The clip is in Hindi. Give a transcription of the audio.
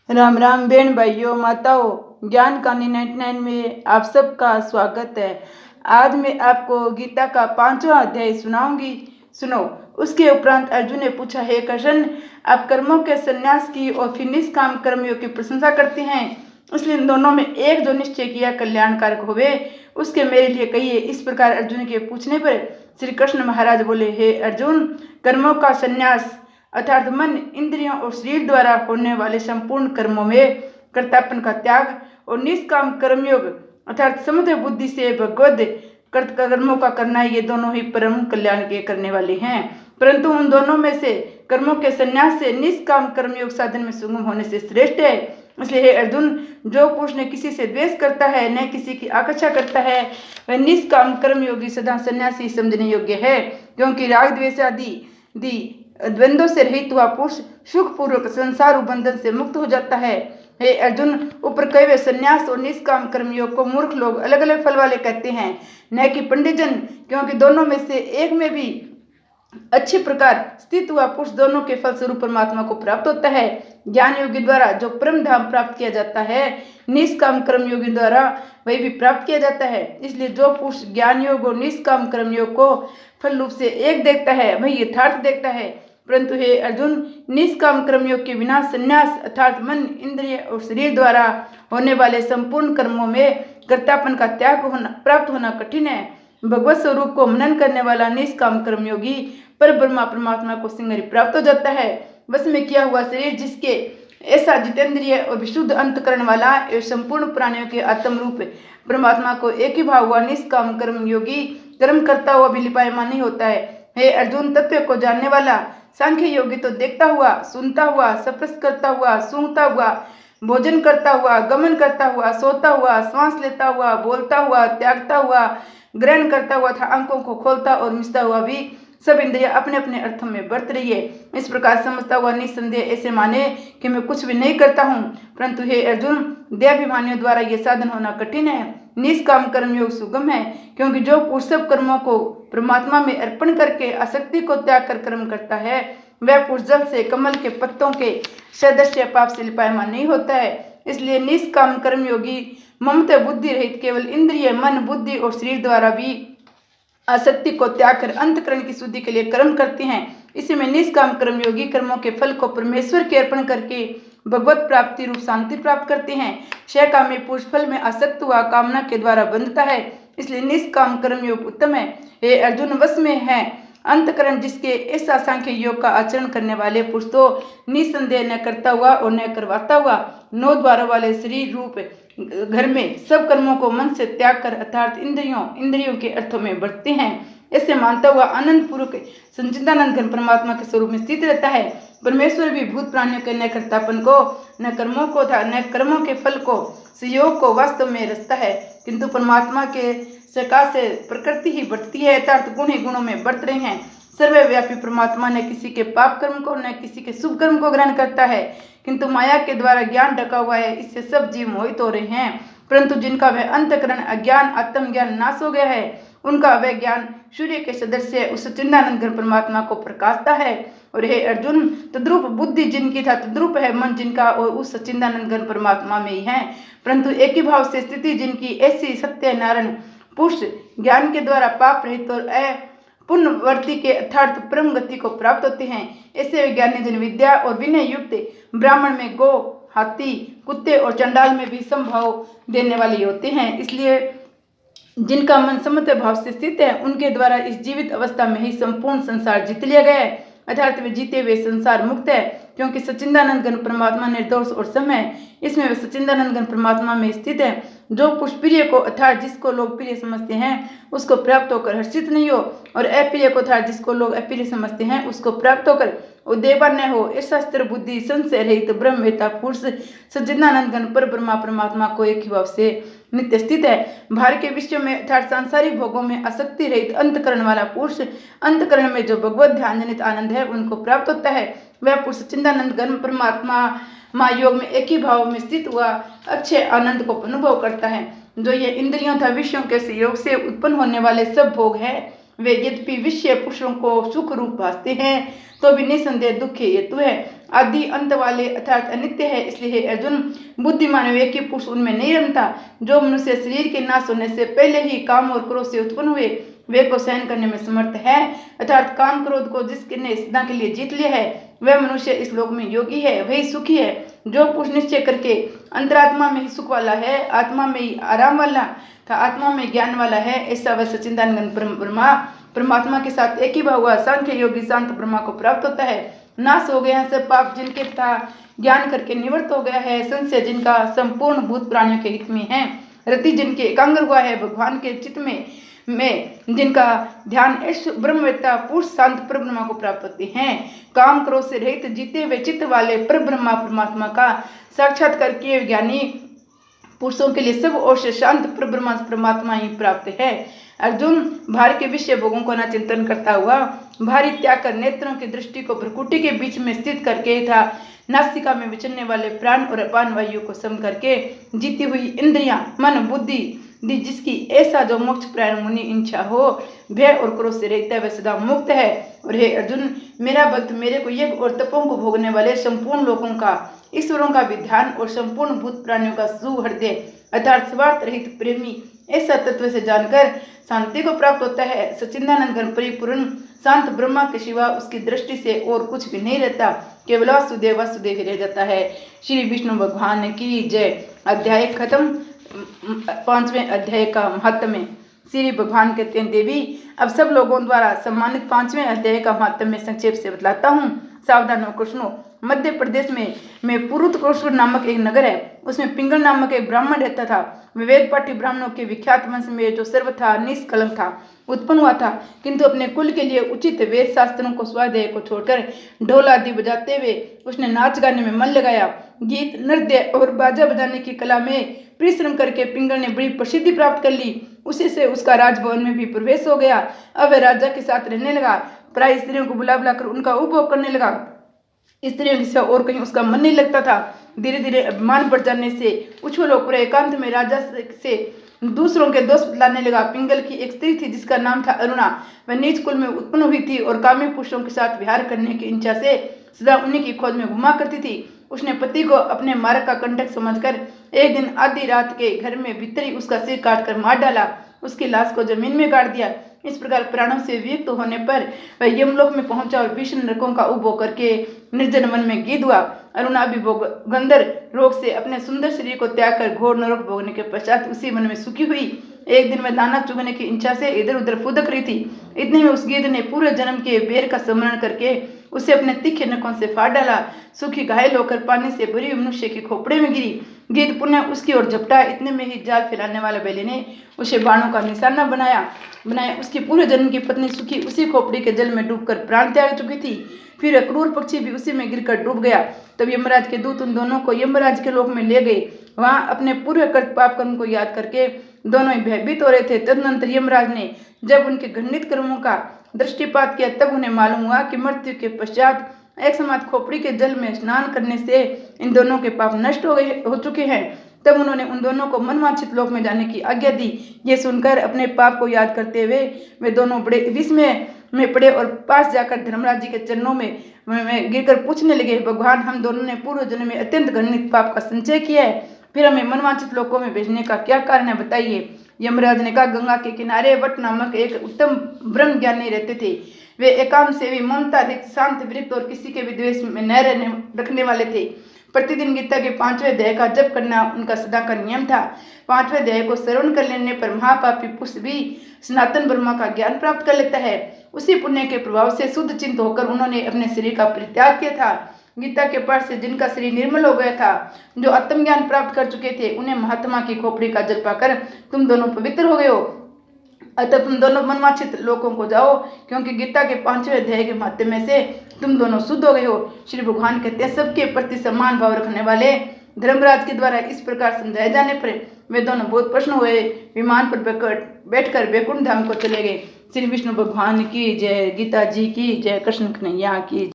राम राम बहन भाइयों माताओं, ज्ञान कहानी 99 में आप सबका स्वागत है। आज मैं आपको गीता का 5वां अध्याय सुनाऊंगी। सुनो। उसके उपरांत अर्जुन ने पूछा, हे कृष्ण, आप कर्मों के संन्यास की और फिर निष्काम कर्मियों की प्रशंसा करते हैं, इसलिए इन दोनों में एक जो निश्चय किया कल्याणकारक होवे उसके मेरे लिए कहिए। इस प्रकार अर्जुन के पूछने पर श्री कृष्ण महाराज बोले, हे अर्जुन, कर्मों का संन्यास अर्थात मन, इंद्रियों और शरीर द्वारा होने वाले संपूर्ण कर्मों में कर्तापन का त्याग और निष्काम कर्मयोग अर्थात समुद्र बुद्धि से भगवद कर्मों का करना, ये दोनों ही परम कल्याण के करने वाले हैं। परंतु उन दोनों में से कर्मों के संन्यास से निष्काम कर्मयोग साधन में सुगम होने से श्रेष्ठ है। इसलिए हे अर्जुन, जो पुरुष न किसी से द्वेष करता है न किसी की आकांक्षा करता है, वह निष्काम कर्मयोगी सदा संन्यासी समझने योग्य है, क्योंकि राग द्वेष आदि द्वंद्वों से रहित हुआ पुरुष सुख पूर्वक संसार बंधन से मुक्त हो जाता है। हे अर्जुन, ऊपर कहे हुए संन्यास और निष्काम कर्मयोग को मूर्ख लोग अलग अलग फल वाले कहते हैं, न कि पंडितजन, क्योंकि दोनों में से एक में भी अच्छी प्रकार स्थित हुआ पुरुष दोनों के फल स्वरूप परमात्मा को प्राप्त होता है। ज्ञान योगी द्वारा जो परम धाम प्राप्त किया जाता है, निष्काम कर्म योगी द्वारा वही भी प्राप्त किया जाता है। इसलिए जो पुरुष ज्ञान योग और निष्काम कर्म योग को फल रूप से एक देखता है, वही यथार्थ देखता है। परंतु हे अर्जुन, निष्काम कर्मयोग के बिना संन्यास अर्थात मन, इंद्रिय और शरीर द्वारा होने वाले संपूर्ण कर्मों में कर्तापन का त्याग प्राप्त होना कठिन है। भगवत स्वरूप को मनन करने वाला निष्काम कर्मयोगी पर ब्रह्मा परमात्मा को सिंगरी प्राप्त हो जाता है। बस में किया हुआ शरीर जिसके ऐसा जितेंद्रिय और विशुद्ध अंतकरण वाला एवं संपूर्ण प्राणियों के आत्म रूप परमात्मा को एक ही भाव हुआ निष्काम कर्मयोगी कर्म करता हुआ भी लिपायमान नहीं होता है। हे अर्जुन, तत्व को जानने वाला सांख्य योगी तो देखता हुआ, सुनता हुआ, स्पर्श करता हुआ, सूंघता हुआ, भोजन करता हुआ, गमन करता हुआ, सोता हुआ, श्वास लेता हुआ, बोलता हुआ, त्यागता हुआ, ग्रहण करता हुआ था, आंखों को खोलता और मिचता हुआ भी सब इंद्रियां अपने अपने अर्थों में बरत रही है। इस प्रकार समझता हुआ निस्संदेह ऐसे माने कि मैं कुछ भी नहीं करता हूँ। परंतु हे अर्जुन, देहाभिमानियों द्वारा यह साधन होना कठिन है। निष्काम कर्मयोग सुगम है, क्योंकि जो पुरुष सब कर्मों को परमात्मा में अर्पण करके आसक्ति को त्याग कर कर्म करता है, वह पुरुष जल से कमल के पत्तों के सदृश पाप से लिपायमान नहीं होता है। इसलिए निष्काम कर्मयोगी ममता बुद्धि रहित केवल इंद्रिय, मन, बुद्धि और शरीर द्वारा भी आसक्ति को त्याग कर अंतकरण की शुद्धि के लिए कर्म करते हैं। इसी में निष्काम कर्मयोगी कर्मों के फल को परमेश्वर के अर्पण करके भगवत प्राप्ति रूप शांति प्राप्त करते हैं। क्षयकामी पुरुष फल में आसक्त हुआ कामना के द्वारा बंधता है, इसलिए निष्काम कर्मयोग उत्तम है। हे अर्जुन, वश में है अंतकरण जिसके ऐसा सांख्य योग का आचरण करने वाले पुरुष तो निसंदेह न करता हुआ और न करवाता हुआ 9 द्वारों वाले शरीर रूप घर में सब कर्मों को मन से त्याग कर अर्थात इंद्रियों के अर्थों में बढ़ते हैं। ऐसे मानता हुआ आनंद पूर्वक संचिदानंद घन परमात्मा के स्वरूप में स्थित रहता है। परमेश्वर भी भूत प्राणियों के न कर्तापन को, न कर्मों को था, न कर्मों के फल को, संयोग को वास्तव में रचता है, किंतु परमात्मा के सकाश से प्रकृति ही बढ़ती है अर्थात गुण ही गुणों में बढ़त रहे हैं। सर्वव्यापी परमात्मा ने किसी के पाप कर्म को न किसी के शुभ कर्म को ग्रहण करता है, किंतु माया के द्वारा ज्ञान ढका हुआ है, इससे सब जीव मोहित हो रहे हैं। परंतु जिनका वह अंतकरण अज्ञान आत्मज्ञान नाश हो गया है, उनका वह ज्ञान सूर्य के सदृश उस सच्चिदानंद घन परमात्मा को प्रकाशता है। और हे अर्जुन, तद्रूप बुद्धि जिनकी था तद्रूप है मन जिनका और उस सच्चिदानंद घन परमात्मा में ही है। परंतु एक ही भाव से स्थिति जिनकी ऐसी सत्यनारायण पुरुष ज्ञान के द्वारा पाप रहित और पुण्यवर्ती के अर्थात परम गति को प्राप्त होते हैं। ऐसे विज्ञानी जन विद्या और विनय युक्त ब्राह्मण में गो, हाथी, कुत्ते और चंडाल में भी संभाव देने वाले होते हैं। इसलिए जिनका मन समत्व भाव से स्थित है, उनके द्वारा इस जीवित अवस्था में ही संपूर्ण संसार जीत लिया गया है अर्थात वे जीते हुए संसार मुक्त है, क्योंकि सच्चिदानंद घन परमात्मा निर्दोष और सम है। इसमें वे सच्चिदानंद घन परमात्मा में स्थित है। जो पुरुष प्रिय को अर्थात जिसको लोग प्रिय समझते हैं उसको प्राप्त होकर हर्षित नहीं हो, और अप्रिय को अर्थात जिसको लोग अप्रिय समझते हैं उसको प्राप्त होकर उद्देवन न हो, ऐसा स्थिर बुद्धि संशय रहित ब्रह्मवेता पुरुष सच्चिदानंद घन पर ब्रह्मा परमात्मा को एक ही भाव से नित्य स्थित है। बाहर के विषयों में अर्थात सांसारिक भोगों में आसक्ति रहित अंतकरण वाला पुरुष अंतकरण में जो भगवत ध्यान जनित आनंद है उनको प्राप्त होता है। वह पुरुष सच्चिदानंद घन परमात्मा योग में एक ही भाव में स्थित हुआ अच्छे आनंद को अनुभव करता है। जो ये इंद्रियों तथा विषयों के सहयोग से उत्पन्न होने वाले सब भोग है, वे यद्यपि विषय पुरुषों को सुख रूप भासते हैं तो भी निसंदेह दुख हेतु है। आदि अंत वाले अर्थात अनित्य है। इसलिए हे अर्जुन, बुद्धिमान विवेकी पुरुष उनमें नहीं रमता। जो मनुष्य शरीर के नाश होने से पहले ही काम और क्रोध से उत्पन्न हुए वे को सहन करने में समर्थ है, अर्थात काम क्रोध को जिसने सदा के लिए जीत लिया है वह मनुष्य इस लोक में योगी है, वही सुखी है। जो पुरुष निश्चय करके अंतरात्मा में ही सुख वाला है, आत्मा में ही आराम वाला था, आत्मा में ज्ञान वाला है, ऐसा वह सच्चिदानंद परमात्मा के साथ एक ही भाव हुआ सांख्य योगी शांत ब्रह्मा को प्राप्त होता है। नाश हो गया सब पाप जिनके था, ज्ञान करके निवृत्त हो गया है संशय जिनका, संपूर्ण भूत प्राणियों के हित में है, रति जिनके एकाग्र हुआ है भगवान के चित्त में जिनका ध्यान ऐश ब्रह्मवेत्ता पुरुष शांत परब्रह्मा को प्राप्त होते हैं। काम क्रोध से रहित जीते हुए चित्त वाले परब्रह्मा परमात्मा का साक्षात्कार किए ज्ञानी पुरुषों के लिए सब ओर से शांत परब्रह्मा परमात्मा ही प्राप्त है। अर्जुन, भार के विषय भोगों को न चिंतन करता हुआ भारी त्याग कर नेत्रों की दृष्टि को भ्रकुटी के बीच में स्थित करके था नासिका में विचरने वाले प्राण और अपान वायु को सम करके जीती हुई इंद्रियां मन बुद्धि दी जिसकी ऐसा जो मोक्ष प्राण मुनि इच्छा हो भय और क्रोध से रहता है वह सदा मुक्त है। और हे अर्जुन, मेरा भक्त मेरे को यज्ञ और तपों को भोगने वाले संपूर्ण लोगों का ईश्वरों का विधान और संपूर्ण भूत प्राणियों का सुहृदय अर्थात स्वार्थ रहित प्रेमी ऐसा तत्व से जानकर शांति को प्राप्त होता है। सच्चिदानंद घन परिपूर्ण शांत ब्रह्मा के सिवा उसकी दृष्टि से और कुछ भी नहीं रहता, केवल वासुदेव वासुदेव ही रह जाता है। श्री विष्णु भगवान की जय। अध्याय खत्म। 5वें अध्याय का महत्व। श्री भगवान कहते हैं, देवी अब सब लोगों द्वारा सम्मानित 5वें अध्याय का महत्व में संक्षेप से बतलाता हूँ, सावधान होकर सुनो। मध्य प्रदेश में पुरुतकोश्वर नामक एक नगर है, उसमें पिंगल नामक एक ब्राह्मण रहता था। वेद पाठी ब्राह्मणों के विख्यात वंश में जो सर्वथा निष्कलंक था उत्पन्न हुआ था, किंतु अपने कुल के लिए उचित वेद शास्त्रों को स्वाध्याय को छोड़कर ढोल आदि बजाते हुए उसने नाच गाने में मन लगाया। गीत नृत्य और बाजा बजाने की कला में परिश्रम करके पिंगल ने बड़ी प्रसिद्धि प्राप्त कर ली। उसी से उसका राजभवन में भी प्रवेश हो गया। अब वह राजा के साथ रहने लगा, प्राय स्त्रियों को बुला बुलाकर उनका उपभोग करने लगा। स्त्रियों के सिवा और कहीं उसका मन नहीं लगता था। धीरे धीरे अभिमान बढ़ जाने से उछल होकर एकांत में राजा से दूसरों के दोष लाने लगा। पिंगल की एक स्त्री थी जिसका नाम था अरुणा। वह नीच कुल में उत्पन्न हुई थी और कामी पुरुषों के साथ विहार करने की इच्छा से सदा उन्हीं की खोज में घुमा करती थी। उसने पति को अपने मार्ग का कंटक समझकर एक दिन आधी रात के घर में भीतर ही उसका सिर काटकर मार डाला, उसकी लाश को जमीन में गाड़ दिया। इस प्रकार प्राणों से वियुक्त होने पर वह यमलोक में पहुंचा और भीषण नरकों का उपभोग करके निर्जन वन में गीत हुआ। अरुणा भी गंधर रोग से अपने सुंदर शरीर को त्याग कर घोर नरक भोगने के पश्चात उसी वन में सुखी हुई। एक दिन वह दाना चुगने की इच्छा से इधर उधर फुदक रही थी। इतने में उस गिद्ध ने पूरे जन्म के बेर का स्मरण करके उसे अपने तीखे नखों से फाड़ डाला। सुखी घायल होकर पानी से भरी मनुष्य के खोपड़े में गिरी। गिद्ध पुनः उसकी ओर झपटा। इतने में ही जाल फैलाने वाले बैले ने उसे बाणों का निशाना बनाया। उसकी पूरे जन्म की पत्नी सुखी उसी खोपड़ी के जल में डूबकर प्राण त्याग चुकी थी। फिर क्रूर पक्षी भी उसी में गिरकर डूब गया। तब यमराज के दूत उन दोनों को यमराज के लोक में ले गए। वहां अपने पूर्व कृत पाप कर्म को याद करके दोनों ही भयभीत हो रहे थे। तदनंतर यमराज ने जब उनके घृणित कर्मों का दृष्टिपात किया तब उन्हें मालूम हुआ कि मृत्यु के पश्चात एक समात खोपड़ी के जल में स्नान करने से इन दोनों के पाप नष्ट हो चुके हैं। तब उन्होंने उन दोनों को मनवांछित लोक में जाने की आज्ञा दी। ये सुनकर अपने पाप को याद करते हुए वे दोनों बड़े विस्मय में पड़े और पास जाकर धर्मराज जी के चरणों में गिरकर पूछने लगे, भगवान, हम दोनों ने पूर्व जन्म में अत्यंत घृणित पाप का संचय किया है, फिर हमें मनवांछित लोकों में भेजने का क्या कारण है, बताइए। यमराज ने कहा, गंगा के किनारे वट नामक एक उत्तम ब्रह्म ज्ञानी रहते थे। वे एकांत सेवी ममता रिक्त शांत वृत्त और किसी के भी द्वेष में न रखने वाले थे। प्रतिदिन गीता के 5वें अध्याय का जप करना उनका सदा का नियम था। 5वें अध्याय को श्रवण कर लेने पर महापापी पुरुष भी सनातन ब्रह्मा का ज्ञान प्राप्त कर लेता है। उसी पुण्य के प्रभाव से शुद्ध चिंत होकर उन्होंने अपने शरीर का परित्याग किया था। गीता के पाठ से जिनका शरीर निर्मल हो गया था, जो आत्मज्ञान प्राप्त कर चुके थे, उन्हें महात्मा की खोपड़ी का जल पाकर तुम दोनों पवित्र हो गए हो। अतः तुम दोनों मनवांछित लोकों को जाओ, क्योंकि गीता के 5वें अध्याय के माध्यम में से तुम दोनों शुद्ध हो गए हो। श्री भगवान कहते हैं, सबके प्रति सम्मान भाव रखने वाले धर्मराज के द्वारा इस प्रकार समझाए जाने पर वे दोनों बहुत प्रसन्न हुए। विमान पर बैठकर वैकुंठ धाम को चले गए। श्री विष्णु भगवान की जय। गीता जी की जय। कृष्ण कन्हैया की।